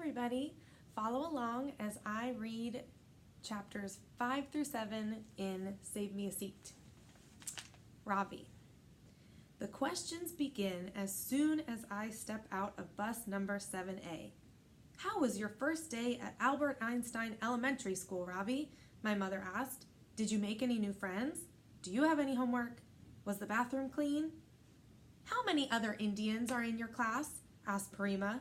everybody. Follow along as I read chapters 5 through 7 in Save Me a Seat. Ravi. The questions begin as soon as I step out of bus number 7A. How was your first day at Albert Einstein Elementary School, Ravi? My mother asked. Did you make any new friends? Do you have any homework? Was the bathroom clean? How many other Indians are in your class? Asked Parima.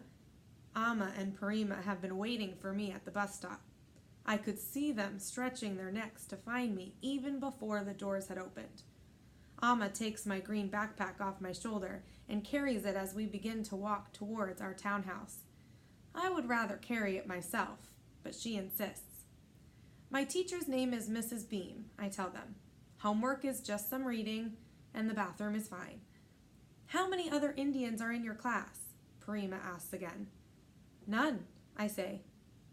Amma and Parima have been waiting for me at the bus stop. I could see them stretching their necks to find me even before the doors had opened. Amma takes my green backpack off my shoulder and carries it as we begin to walk towards our townhouse. I would rather carry it myself, but she insists. My teacher's name is Mrs. Beam, I tell them. Homework is just some reading, and the bathroom is fine. How many other Indians are in your class? Parima asks again. None, I say.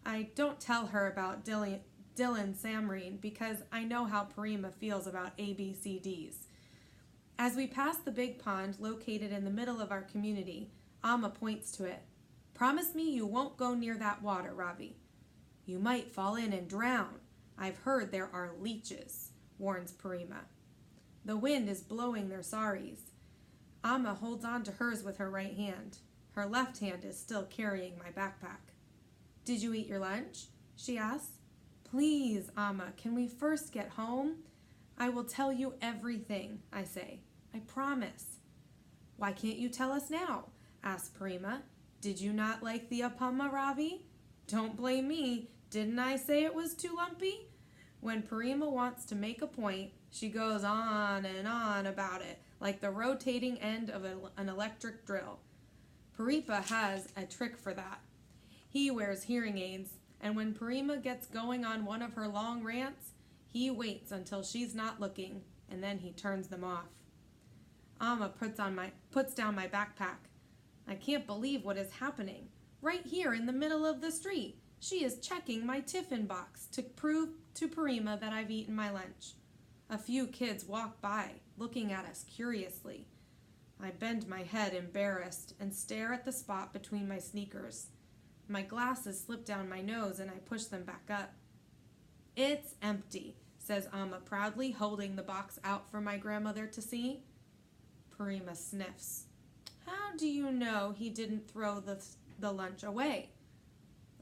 I don't tell her about Dylan Samreen because I know how Parima feels about ABCDs. As we pass the big pond located in the middle of our community, Amma points to it. Promise me you won't go near that water, Ravi. You might fall in and drown. I've heard there are leeches, warns Parima. The wind is blowing their saris. Amma holds on to hers with her right hand. Her left hand is still carrying my backpack. Did you eat your lunch? She asks. Please, Amma, can we first get home? I will tell you everything, I say. I promise. Why can't you tell us now? Asks Parima. Did you not like the appama, Ravi? Don't blame me. Didn't I say it was too lumpy? When Parima wants to make a point, she goes on and on about it, like the rotating end of an electric drill. Parima has a trick for that. He wears hearing aids, and when Parima gets going on one of her long rants, he waits until she's not looking, and then he turns them off. Amma puts down my backpack. I can't believe what is happening. Right here in the middle of the street, she is checking my tiffin box to prove to Parima that I've eaten my lunch. A few kids walk by, looking at us curiously. I bend my head embarrassed and stare at the spot between my sneakers. My glasses slip down my nose and I push them back up. It's empty, says Amma proudly, holding the box out for my grandmother to see. Parima sniffs. How do you know he didn't throw the lunch away?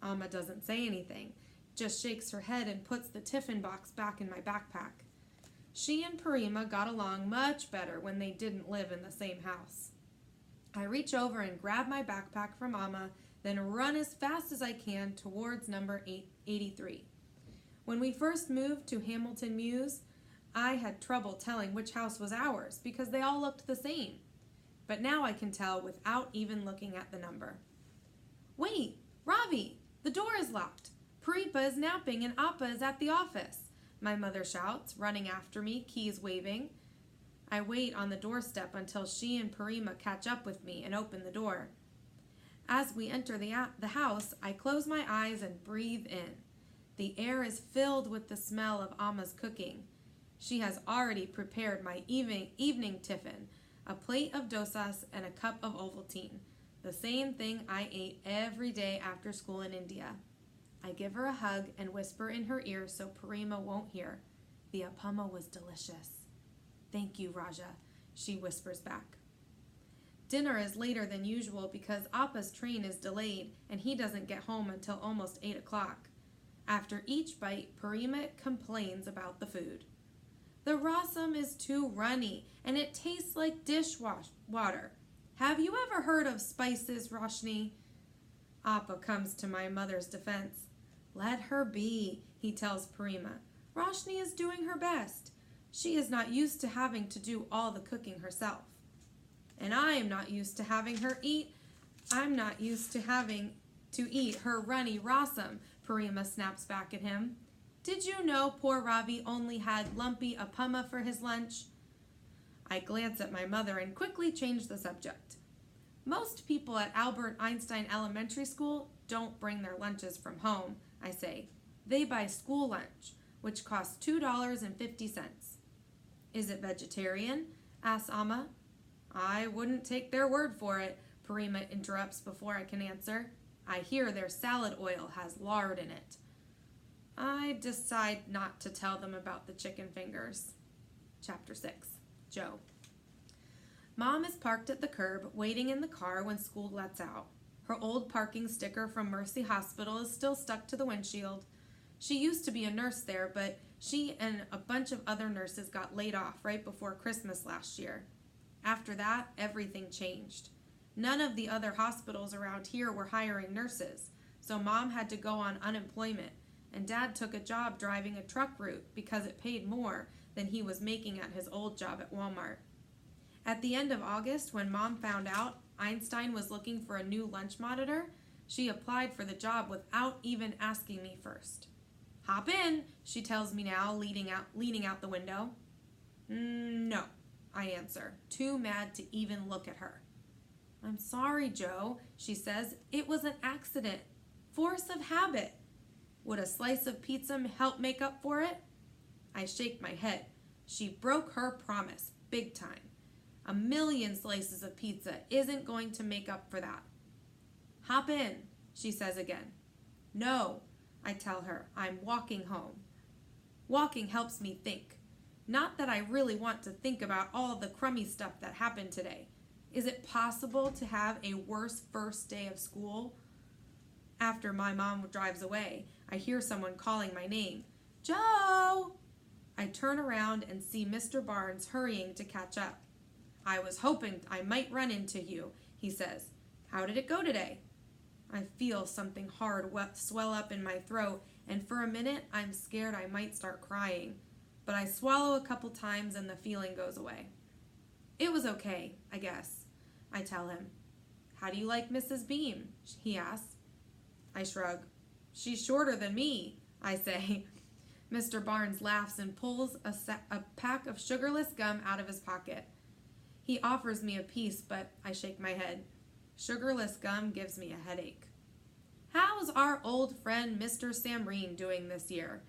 Amma doesn't say anything, just shakes her head and puts the tiffin box back in my backpack. She and Parima got along much better when they didn't live in the same house. I reach over and grab my backpack from Amma, then run as fast as I can towards number 83. When we first moved to Hamilton Mews, I had trouble telling which house was ours because they all looked the same. But now I can tell without even looking at the number. Wait, Ravi, the door is locked. Parima is napping and Appa is at the office. My mother shouts, running after me, keys waving. I wait on the doorstep until she and Parima catch up with me and open the door. As we enter the house, I close my eyes and breathe in. The air is filled with the smell of Amma's cooking. She has already prepared my evening tiffin, a plate of dosas and a cup of Ovaltine, the same thing I ate every day after school in India. I give her a hug and whisper in her ear so Parima won't hear. The appama was delicious. Thank you, Raja, she whispers back. Dinner is later than usual because Appa's train is delayed and he doesn't get home until almost 8 o'clock. After each bite, Parima complains about the food. The rasam is too runny and it tastes like dishwater. Have you ever heard of spices, Roshni? Appa comes to my mother's defense. Let her be, he tells Parima. Roshni is doing her best. She is not used to having to do all the cooking herself. And I am not used to having her eat. I'm not used to having to eat her runny rasam, Parima snaps back at him. Did you know poor Ravi only had lumpy appama for his lunch? I glance at my mother and quickly change the subject. Most people at Albert Einstein Elementary School don't bring their lunches from home, I say. They buy school lunch, which costs $2.50. Is it vegetarian? Asks Amma. I wouldn't take their word for it, Parima interrupts before I can answer. I hear their salad oil has lard in it. I decide not to tell them about the chicken fingers. Chapter 6. Joe. Mom is parked at the curb, waiting in the car when school lets out. Her old parking sticker from Mercy Hospital is still stuck to the windshield. She used to be a nurse there, but she and a bunch of other nurses got laid off right before Christmas last year. After that, everything changed. None of the other hospitals around here were hiring nurses, so Mom had to go on unemployment, and Dad took a job driving a truck route because it paid more than he was making at his old job at Walmart. At the end of August, when Mom found out Einstein was looking for a new lunch monitor, she applied for the job without even asking me first. "Hop in," she tells me now, leaning out the window. "No," I answer, too mad to even look at her. "I'm sorry, Joe," she says. "It was an accident. Force of habit. Would a slice of pizza help make up for it?" I shake my head. She broke her promise, big time. 1,000,000 slices of pizza isn't going to make up for that. "Hop in," she says again. "No," I tell her. "I'm walking home." Walking helps me think. Not that I really want to think about all the crummy stuff that happened today. Is it possible to have a worse first day of school? After my mom drives away, I hear someone calling my name. "Joe!" I turn around and see Mr. Barnes hurrying to catch up. "I was hoping I might run into you," he says. "How did it go today?" I feel something hard swell up in my throat, and for a minute I'm scared I might start crying. But I swallow a couple times and the feeling goes away. "It was okay, I guess," I tell him. "How do you like Mrs. Beam?" he asks. I shrug. "She's shorter than me," I say. Mr. Barnes laughs and pulls a pack of sugarless gum out of his pocket. He offers me a piece, but I shake my head. Sugarless gum gives me a headache. "How's our old friend Mr. Samreen doing this year?"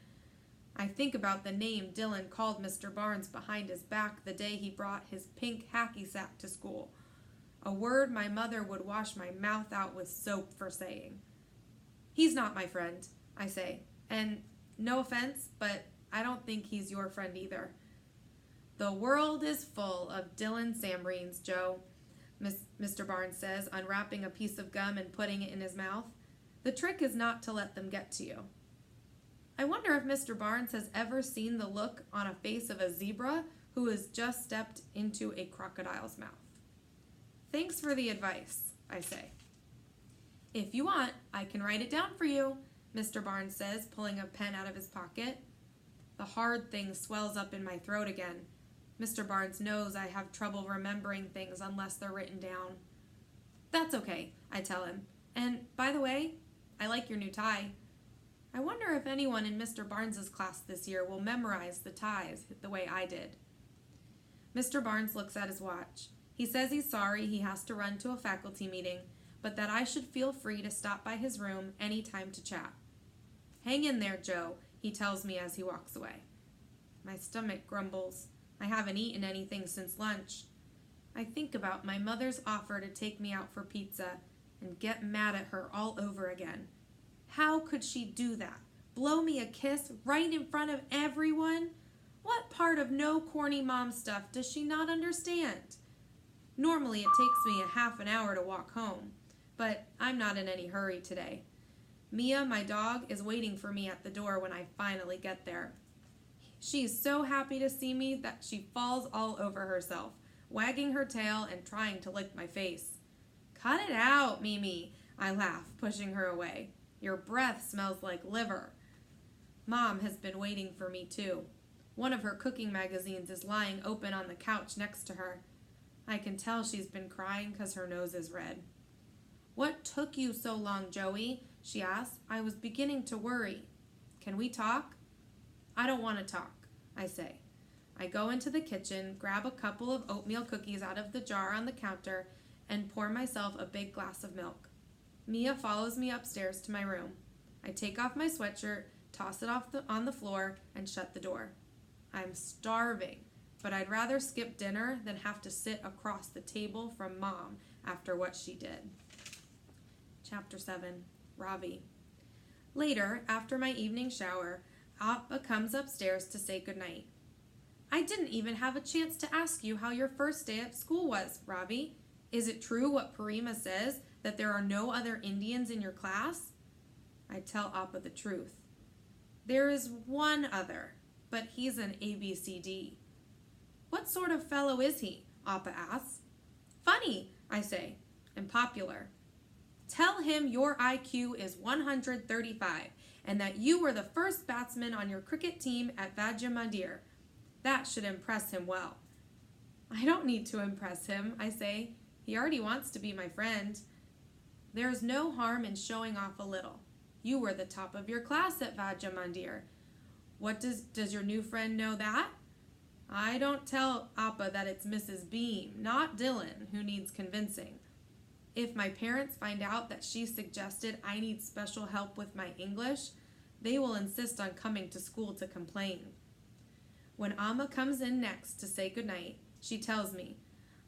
I think about the name Dylan called Mr. Barnes behind his back the day he brought his pink hacky sack to school. A word my mother would wash my mouth out with soap for saying. "He's not my friend," I say, "and no offense, but I don't think he's your friend either." "The world is full of Dylan Samreens, Joe," Mr. Barnes says, unwrapping a piece of gum and putting it in his mouth. "The trick is not to let them get to you." I wonder if Mr. Barnes has ever seen the look on a face of a zebra who has just stepped into a crocodile's mouth. "Thanks for the advice," I say. "If you want, I can write it down for you," Mr. Barnes says, pulling a pen out of his pocket. The hard thing swells up in my throat again. Mr. Barnes knows I have trouble remembering things unless they're written down. "That's okay," I tell him. "And, by the way, I like your new tie." I wonder if anyone in Mr. Barnes's class this year will memorize the ties the way I did. Mr. Barnes looks at his watch. He says he's sorry he has to run to a faculty meeting, but that I should feel free to stop by his room any time to chat. "Hang in there, Joe," he tells me as he walks away. My stomach grumbles. I haven't eaten anything since lunch. I think about my mother's offer to take me out for pizza and get mad at her all over again. How could she do that? Blow me a kiss right in front of everyone? What part of no corny mom stuff does she not understand? Normally it takes me a half an hour to walk home, but I'm not in any hurry today. Mia, my dog, is waiting for me at the door when I finally get there. She is so happy to see me that she falls all over herself, wagging her tail and trying to lick my face. "Cut it out, Mimi," I laugh, pushing her away. "Your breath smells like liver." Mom has been waiting for me too. One of her cooking magazines is lying open on the couch next to her. I can tell she's been crying because her nose is red. "What took you so long, Joey?" she asks. "I was beginning to worry." "Can we talk?" "I don't want to talk," I say. I go into the kitchen, grab a couple of oatmeal cookies out of the jar on the counter, and pour myself a big glass of milk. Mia follows me upstairs to my room. I take off my sweatshirt, toss it on the floor, and shut the door. I'm starving, but I'd rather skip dinner than have to sit across the table from Mom after what she did. Chapter 7, Ravi. Later, after my evening shower, Appa comes upstairs to say goodnight. I didn't even have a chance to ask you how your first day at school was, Ravi. Is it true what Parima says, that there are no other Indians in your class? I tell Appa the truth. There is one other, but he's an ABCD. What sort of fellow is he? Appa asks. Funny, I say, and popular. Tell him your IQ is 135 and that you were the first batsman on your cricket team at Vajra Mandir. That should impress him well. I don't need to impress him, I say. He already wants to be my friend. There's no harm in showing off a little. You were the top of your class at Vajra Mandir. What does your new friend know that? I don't tell Appa that it's Mrs. Beam, not Dylan, who needs convincing. If my parents find out that she suggested I need special help with my English, they will insist on coming to school to complain. When Amma comes in next to say goodnight, she tells me,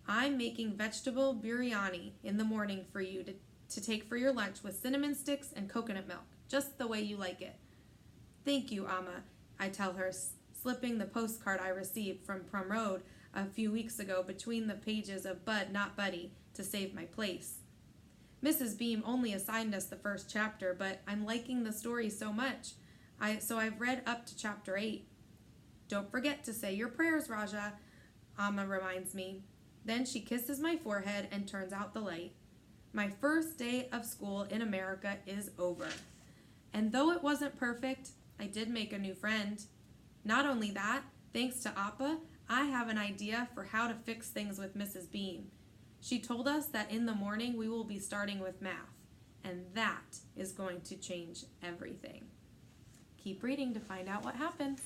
I'm making vegetable biryani in the morning for you to take for your lunch with cinnamon sticks and coconut milk, just the way you like it. Thank you, Amma, I tell her, slipping the postcard I received from Monroe a few weeks ago between the pages of Bud Not Buddy to save my place. Mrs. Beam only assigned us the first chapter, but I'm liking the story so much, so I've read up to chapter 8. Don't forget to say your prayers, Raja, Amma reminds me. Then she kisses my forehead and turns out the light. My first day of school in America is over. And though it wasn't perfect, I did make a new friend. Not only that, thanks to Appa, I have an idea for how to fix things with Mrs. Beam. She told us that in the morning we will be starting with math, and that is going to change everything. Keep reading to find out what happens.